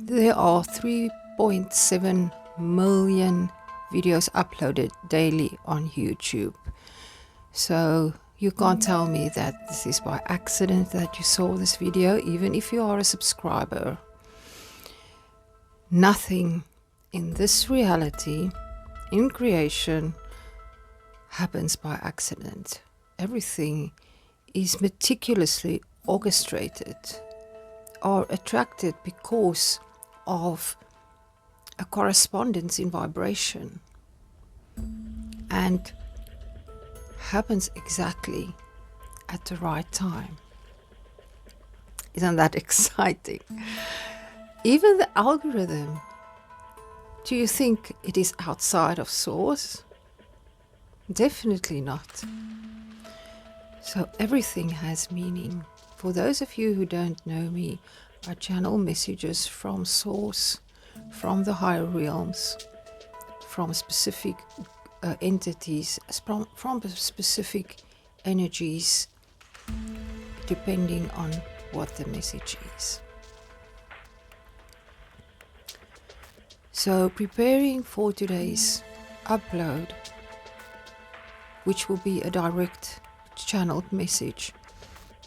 There are 3.7 million videos uploaded daily on YouTube. So you can't tell me that this is by accident that you saw this video, even if you are a subscriber. Nothing in this reality, in creation, happens by accident. Everything is meticulously orchestrated or attracted because of a correspondence in vibration, and happens exactly at the right time. Isn't that exciting? Even the algorithm, do you think it is outside of source? Definitely not. So everything has meaning. For those of you who don't know me, I channel messages from source, from the higher realms, from specific entities, from specific energies, depending on what the message is. So preparing for today's upload, which will be a direct channeled message,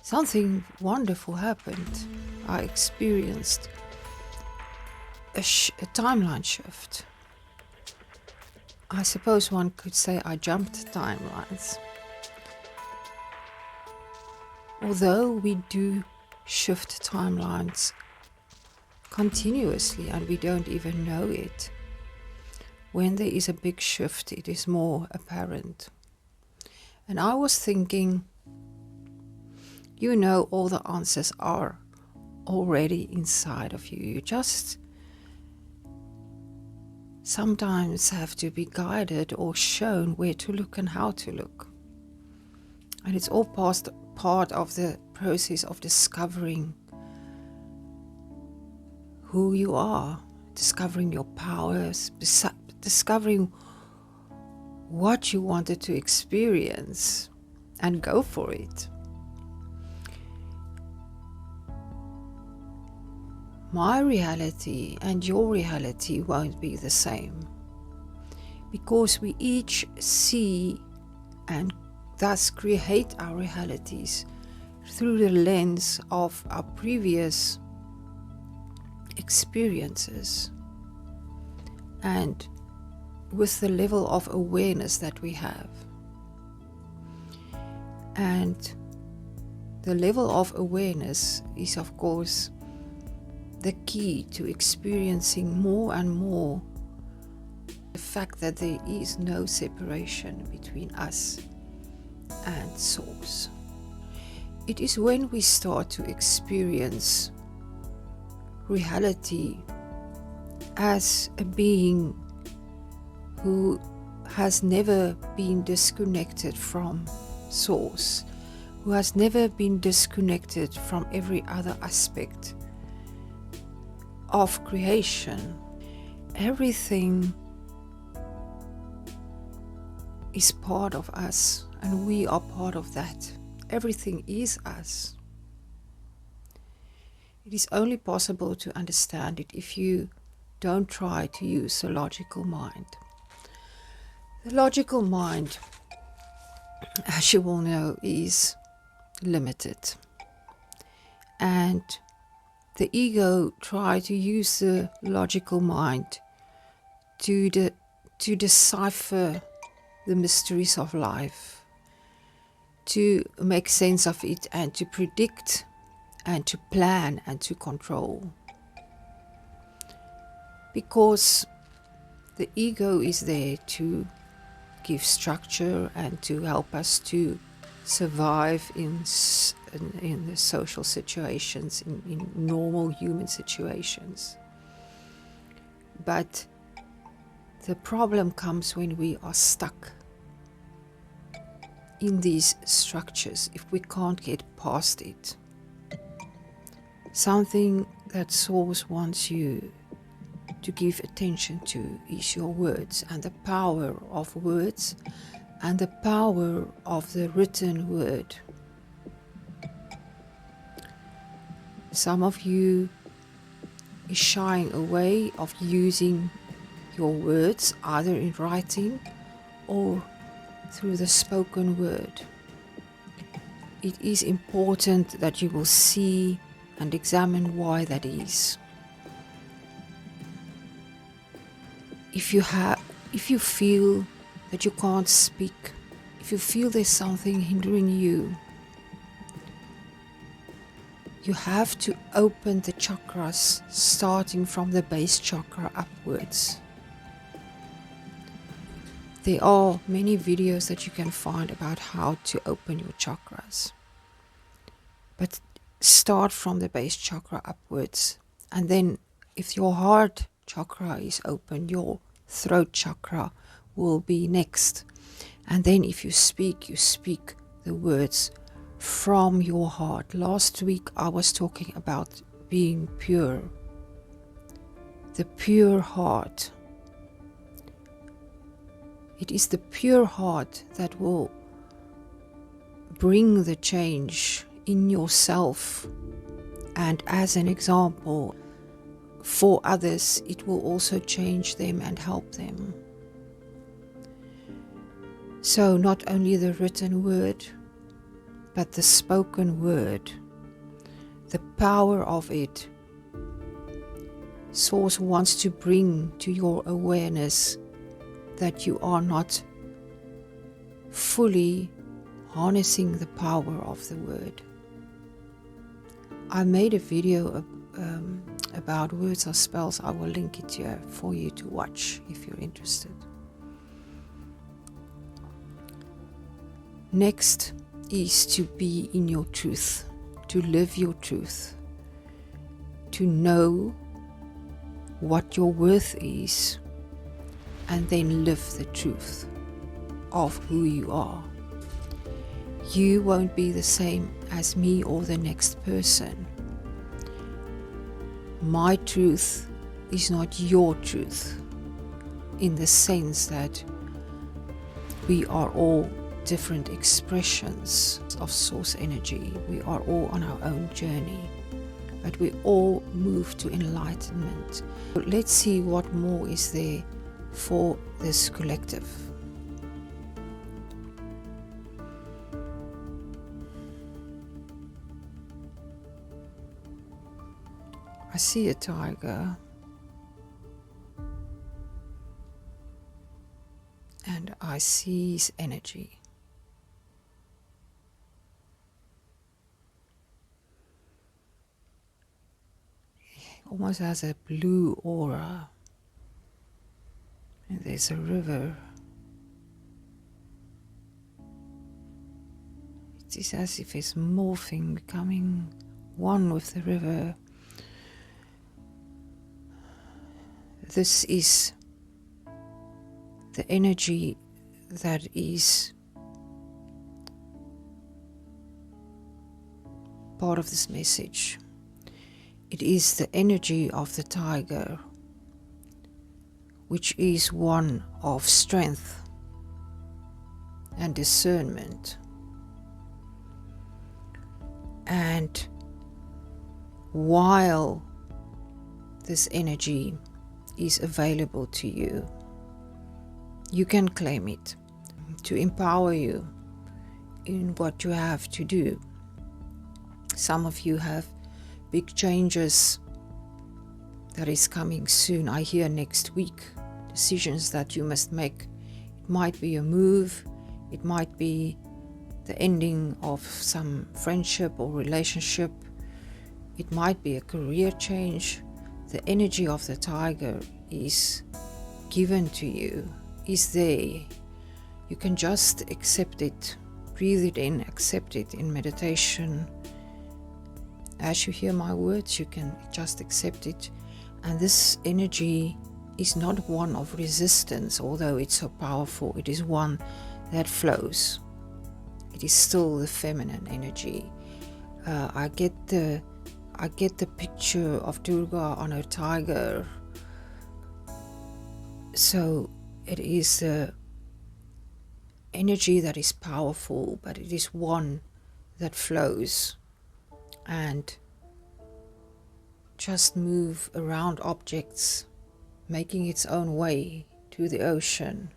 something wonderful happened. I experienced a timeline shift. I suppose one could say I jumped timelines. Although we do shift timelines continuously and we don't even know it, when there is a big shift, it is more apparent. And I was thinking, you know, all the answers are already inside of you. You just sometimes have to be guided or shown where to look and how to look. And it's all part of the process of discovering who you are, discovering your powers, discovering what you wanted to experience, and go for it. My reality and your reality won't be the same, because we each see and thus create our realities through the lens of our previous experiences and with the level of awareness that we have. And the level of awareness is, of course, the key to experiencing more and more the fact that there is no separation between us and source. It is when we start to experience reality as a being who has never been disconnected from source, who has never been disconnected from every other aspect of creation. Everything is part of us, and we are part of that. Everything is us. It is only possible to understand it if you don't try to use the logical mind. The logical mind, as you all know, is limited. And the ego tries to use the logical mind to decipher the mysteries of life, to make sense of it, and to predict and to plan and to control. Because the ego is there to give structure and to help us to survive in the social situations, in normal human situations. But the problem comes when we are stuck in these structures, if we can't get past it. Something that Source wants you to give attention to is your words, and the power of words, and the power of the written word. Some of you is shying away of using your words, either in writing or through the spoken word. It is important that you will see and examine why that is. If you feel that you can't speak, if you feel there's something hindering you, you have to open the chakras, starting from the base chakra upwards. There are many videos that you can find about how to open your chakras. But start from the base chakra upwards. And then if your heart chakra is open, your throat chakra will be next. And then if you speak the words from your heart. Last week I was talking about being pure. The pure heart. It is the pure heart that will bring the change in yourself. And as an example, for others, it will also change them and help them. So not only the written word, but the spoken word, the power of it. Source wants to bring to your awareness that you are not fully harnessing the power of the word. I made a video about words or spells. I will link it here for you to watch if you're interested. Next is to be in your truth, to live your truth, to know what your worth is, and then live the truth of who you are. You won't be the same as me or the next person. My truth is not your truth, in the sense that we are all different expressions of source energy. We are all on our own journey, but we all move to enlightenment. Let's see what more is there for this collective. I see a tiger, and I see his energy. Almost has a blue aura. And there's a river. It is as if it's morphing, becoming one with the river. This is the energy that is part of this message. It is the energy of the tiger, which is one of strength and discernment. And while this energy is available to you, you can claim it to empower you in what you have to do. Some of you have big changes that is coming soon. I hear next week decisions that you must make. It might be a move, it might be the ending of some friendship or relationship, it might be a career change. The energy of the tiger is given to you, is there. You can just accept it, breathe it in, accept it in meditation. As you hear my words, you can just accept it. And this energy is not one of resistance, although it's so powerful. It is one that flows. It is still the feminine energy. I get the picture of Durga on a tiger. So it is the energy that is powerful, but it is one that flows and just move around objects, making its own way to the ocean,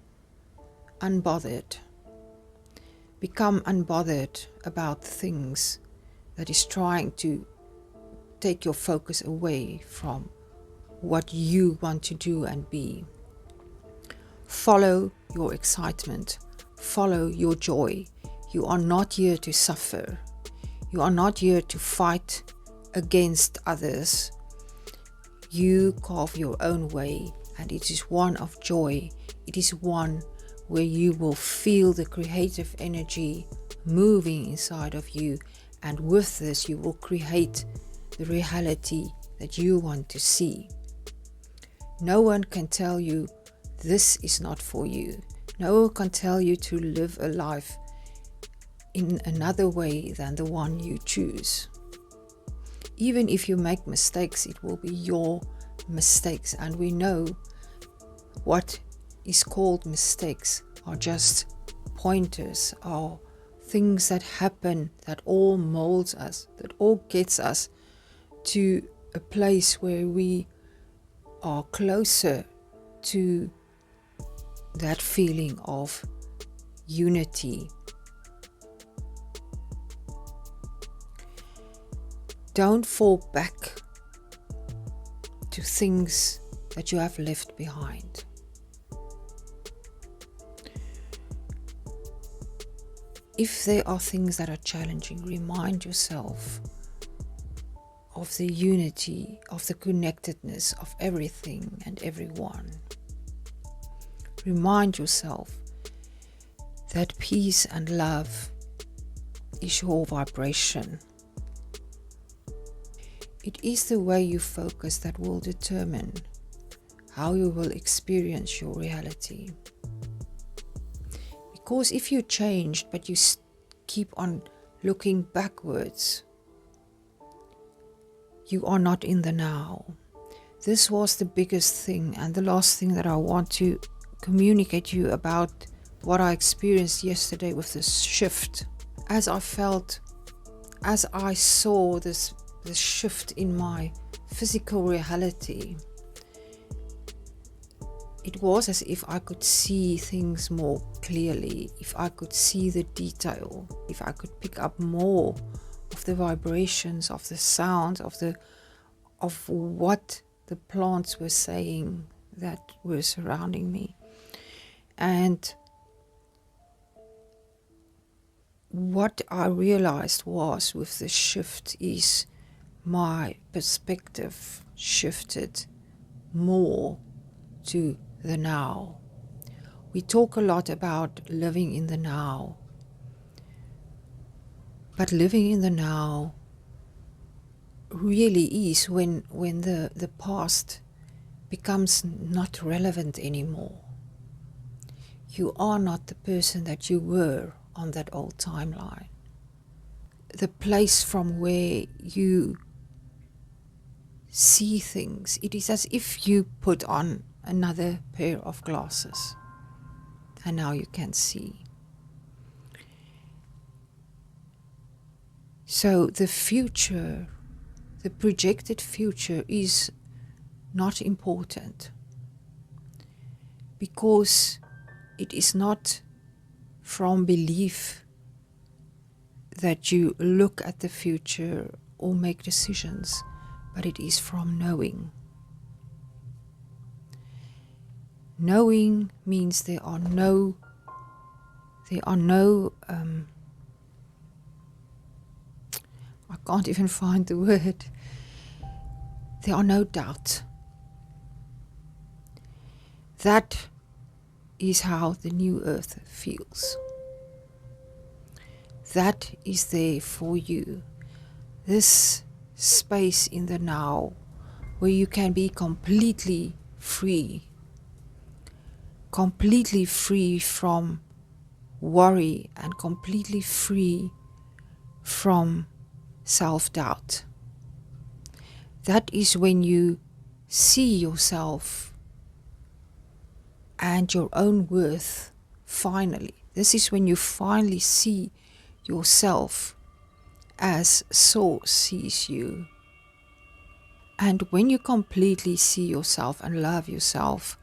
unbothered. Become unbothered about things that is trying to take your focus away from what you want to do and be. Follow your excitement. Follow your joy. You are not here to suffer. You are not here to fight against others. You carve your own way, and it is one of joy. It is one where you will feel the creative energy moving inside of you, and with this you will create the reality that you want to see. No one can tell you this is not for you. No one can tell you to live a life in another way than the one you choose. Even if you make mistakes, it will be your mistakes, and we know what is called mistakes are just pointers, are things that happen, that all molds us, that all gets us to a place where we are closer to that feeling of unity. Don't fall back to things that you have left behind. If there are things that are challenging, remind yourself of the unity, of the connectedness of everything and everyone. Remind yourself that peace and love is your vibration. It is the way you focus that will determine how you will experience your reality. Because if you change but you keep on looking backwards, you are not in the now. This was the biggest thing and the last thing that I want to communicate to you about what I experienced yesterday with this shift. As I saw this shift in my physical reality, it was as if I could see things more clearly, if I could see the detail, if I could pick up more of the vibrations, of the sound, of what the plants were saying that were surrounding me. And what I realized was with the shift is my perspective shifted more to the now. We talk a lot about living in the now, but living in the now really is when the past becomes not relevant anymore. You are not the person that you were on that old timeline. The place from where you see things, it is as if you put on another pair of glasses and now you can see. So the future, the projected future is not important because it is not from belief that you look at the future or make decisions, but it is from knowing. Knowing means there are no I can't even find the word. There are no doubt. That is how the new earth feels. That is there for you. This space in the now where you can be completely free from worry and completely free from self-doubt. That is when you see yourself and your own worth finally. This is when you finally see yourself as Source sees you. And when you completely see yourself and love yourself,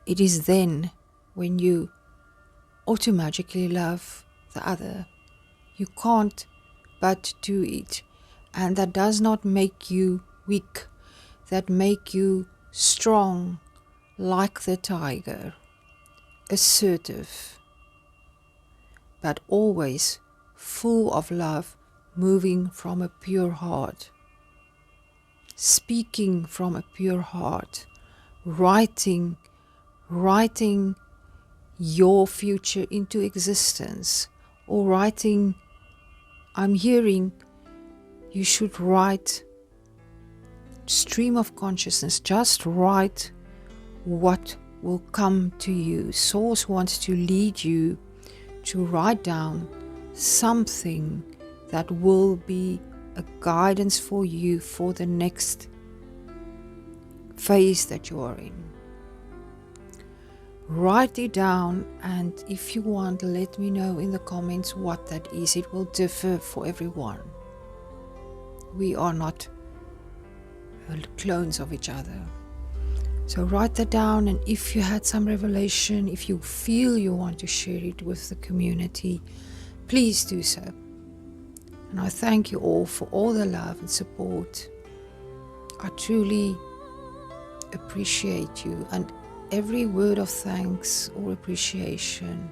it is then when you automatically love the other. You can't but do it. And that does not make you weak. That make you strong like the tiger, assertive, but always full of love, moving from a pure heart, speaking from a pure heart, writing your future into existence, or writing, I'm hearing you should write stream of consciousness, just write what will come to you. Source wants to lead you to write down something that will be a guidance for you for the next phase that you are in. Write it down, and if you want, let me know in the comments what that is. It will differ for everyone. We are not clones of each other. So write that down, and if you had some revelation, if you feel you want to share it with the community, please do so. And I thank you all for all the love and support. I truly appreciate you, and every word of thanks or appreciation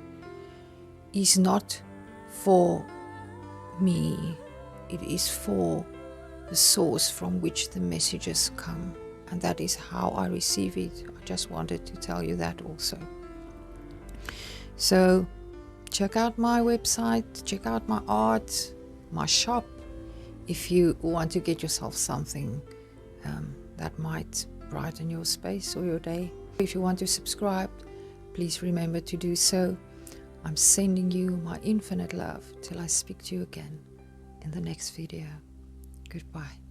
is not for me. It is for the source from which the messages come. And that is how I receive it. I just wanted to tell you that also. So check out my website, check out my art, my shop, if you want to get yourself something that might brighten your space or your day. If you want to subscribe, please remember to do so. I'm sending you my infinite love till I speak to you again in the next video. Goodbye.